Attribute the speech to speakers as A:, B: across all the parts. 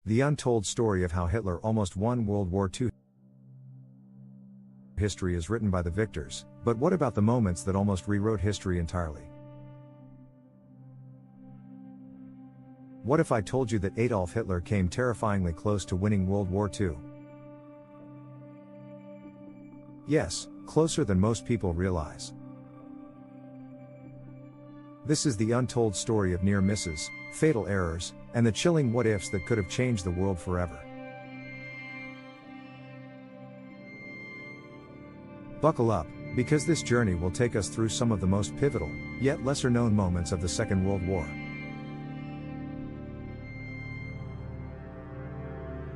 A: The untold story of how Hitler almost won World War II. History is written by the victors, but what about the moments that almost rewrote history entirely? What if I told you that Adolf Hitler came terrifyingly close to winning World War II? Yes, closer than most people realize. This is the untold story of near misses, fatal errors, and the chilling what-ifs that could have changed the world forever. Buckle up, because this journey will take us through some of the most pivotal, yet lesser-known moments of the Second World War.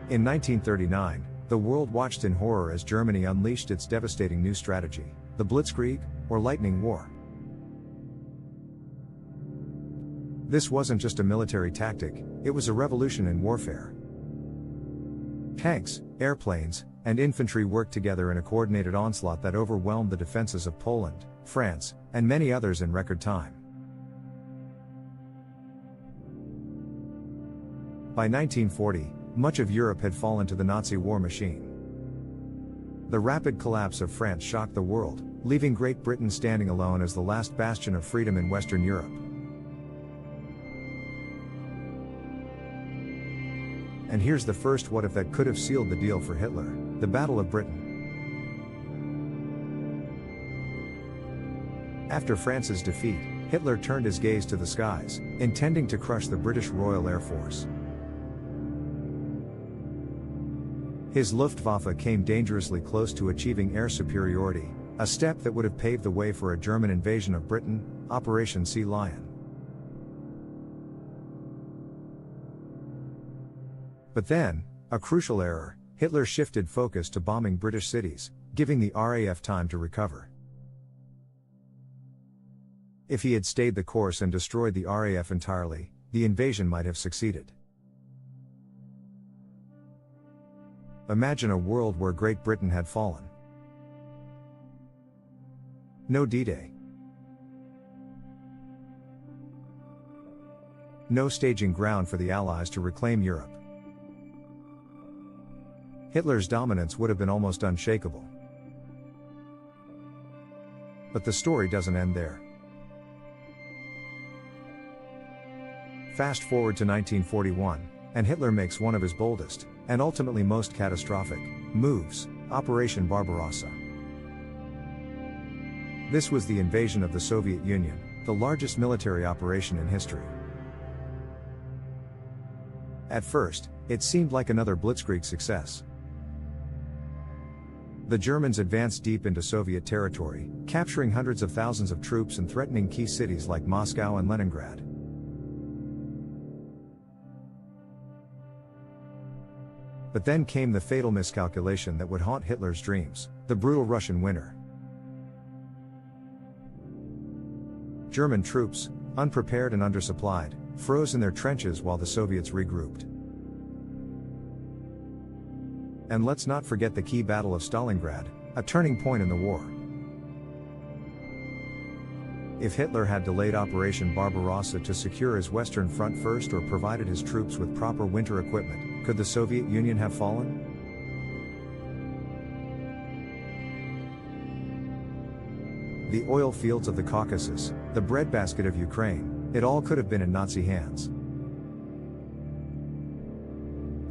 A: In 1939, the world watched in horror as Germany unleashed its devastating new strategy, the Blitzkrieg, or Lightning War. This wasn't just a military tactic, it was a revolution in warfare. Tanks, airplanes, and infantry worked together in a coordinated onslaught that overwhelmed the defenses of Poland, France, and many others in record time. By 1940, much of Europe had fallen to the Nazi war machine. The rapid collapse of France shocked the world, leaving Great Britain standing alone as the last bastion of freedom in Western Europe. And here's the first what if that could have sealed the deal for Hitler: the Battle of Britain. After France's defeat, Hitler turned his gaze to the skies, intending to crush the British Royal Air Force. His Luftwaffe came dangerously close to achieving air superiority, a step that would have paved the way for a German invasion of Britain, Operation Sea Lion. But then, a crucial error: Hitler shifted focus to bombing British cities, giving the RAF time to recover. If he had stayed the course and destroyed the RAF entirely, the invasion might have succeeded. Imagine a world where Great Britain had fallen. No D-Day. No staging ground for the Allies to reclaim Europe. Hitler's dominance would have been almost unshakable. But the story doesn't end there. Fast forward to 1941, and Hitler makes one of his boldest, and ultimately most catastrophic, moves: Operation Barbarossa. This was the invasion of the Soviet Union, the largest military operation in history. At first, it seemed like another Blitzkrieg success. The Germans advanced deep into Soviet territory, capturing hundreds of thousands of troops and threatening key cities like Moscow and Leningrad. But then came the fatal miscalculation that would haunt Hitler's dreams: the brutal Russian winter. German troops, unprepared and undersupplied, froze in their trenches while the Soviets regrouped. And let's not forget the key Battle of Stalingrad, a turning point in the war. If Hitler had delayed Operation Barbarossa to secure his Western Front first, or provided his troops with proper winter equipment, could the Soviet Union have fallen? The oil fields of the Caucasus, the breadbasket of Ukraine, it all could have been in Nazi hands.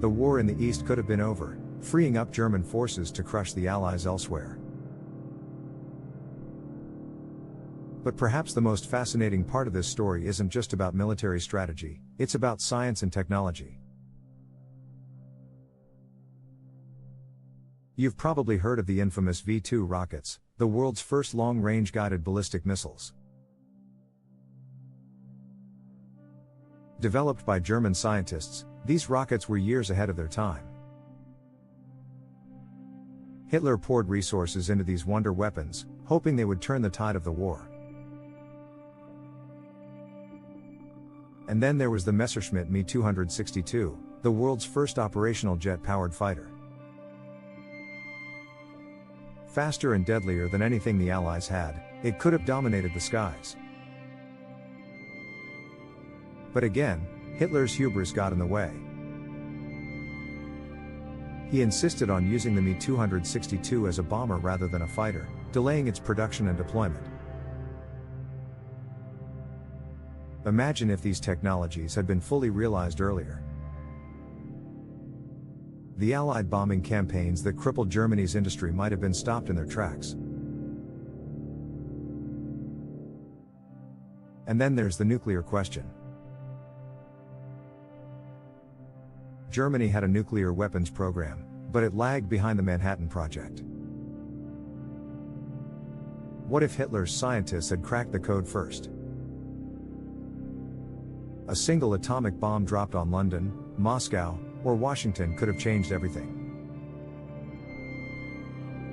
A: The war in the East could have been over, freeing up German forces to crush the Allies elsewhere. But perhaps the most fascinating part of this story isn't just about military strategy, it's about science and technology. You've probably heard of the infamous V-2 rockets, the world's first long-range guided ballistic missiles. Developed by German scientists, these rockets were years ahead of their time. Hitler poured resources into these wonder weapons, hoping they would turn the tide of the war. And then there was the Messerschmitt Me 262, the world's first operational jet-powered fighter. Faster and deadlier than anything the Allies had, it could have dominated the skies. But again, Hitler's hubris got in the way. He insisted on using the Me-262 as a bomber rather than a fighter, delaying its production and deployment. Imagine if these technologies had been fully realized earlier. The Allied bombing campaigns that crippled Germany's industry might have been stopped in their tracks. And then there's the nuclear question. Germany had a nuclear weapons program, but it lagged behind the Manhattan Project. What if Hitler's scientists had cracked the code first? A single atomic bomb dropped on London, Moscow, or Washington could have changed everything.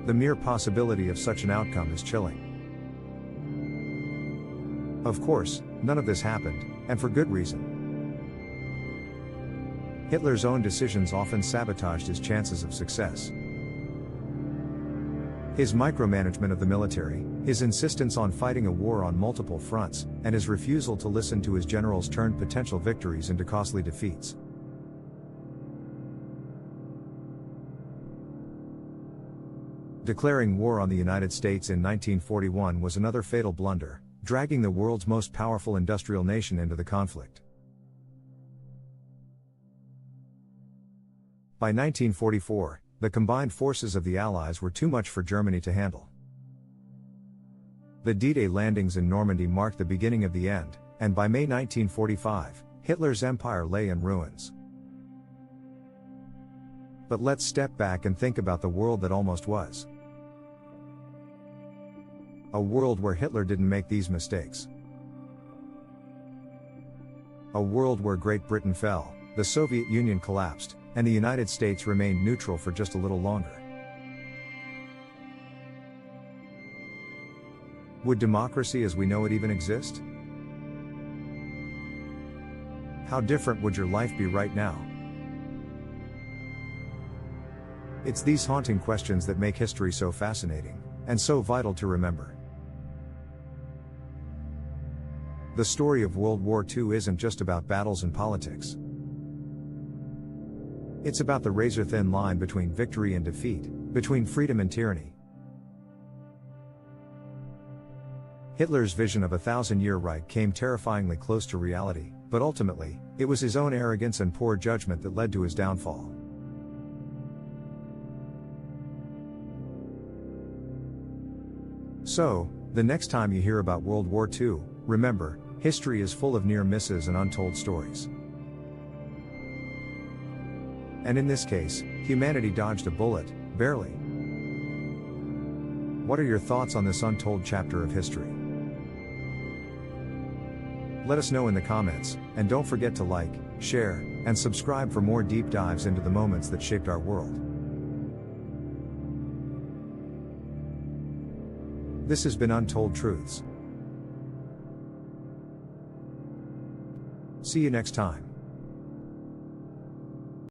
A: The mere possibility of such an outcome is chilling. Of course, none of this happened, and for good reason. Hitler's own decisions often sabotaged his chances of success. His micromanagement of the military, his insistence on fighting a war on multiple fronts, and his refusal to listen to his generals turned potential victories into costly defeats. Declaring war on the United States in 1941 was another fatal blunder, dragging the world's most powerful industrial nation into the conflict. By 1944, the combined forces of the Allies were too much for Germany to handle. The D-Day landings in Normandy marked the beginning of the end, and by May 1945, Hitler's empire lay in ruins. But let's step back and think about the world that almost was. A world where Hitler didn't make these mistakes. A world where Great Britain fell, the Soviet Union collapsed, and the United States remained neutral for just a little longer. Would democracy as we know it even exist? How different would your life be right now? It's these haunting questions that make history so fascinating, and so vital to remember. The story of World War II isn't just about battles and politics. It's about the razor-thin line between victory and defeat, between freedom and tyranny. Hitler's vision of a 1,000-year Reich came terrifyingly close to reality, but ultimately, it was his own arrogance and poor judgment that led to his downfall. So, the next time you hear about World War II, remember, history is full of near misses and untold stories. And in this case, humanity dodged a bullet, barely. What are your thoughts on this untold chapter of history? Let us know in the comments, and don't forget to like, share, and subscribe for more deep dives into the moments that shaped our world. This has been Untold Truths. See you next time.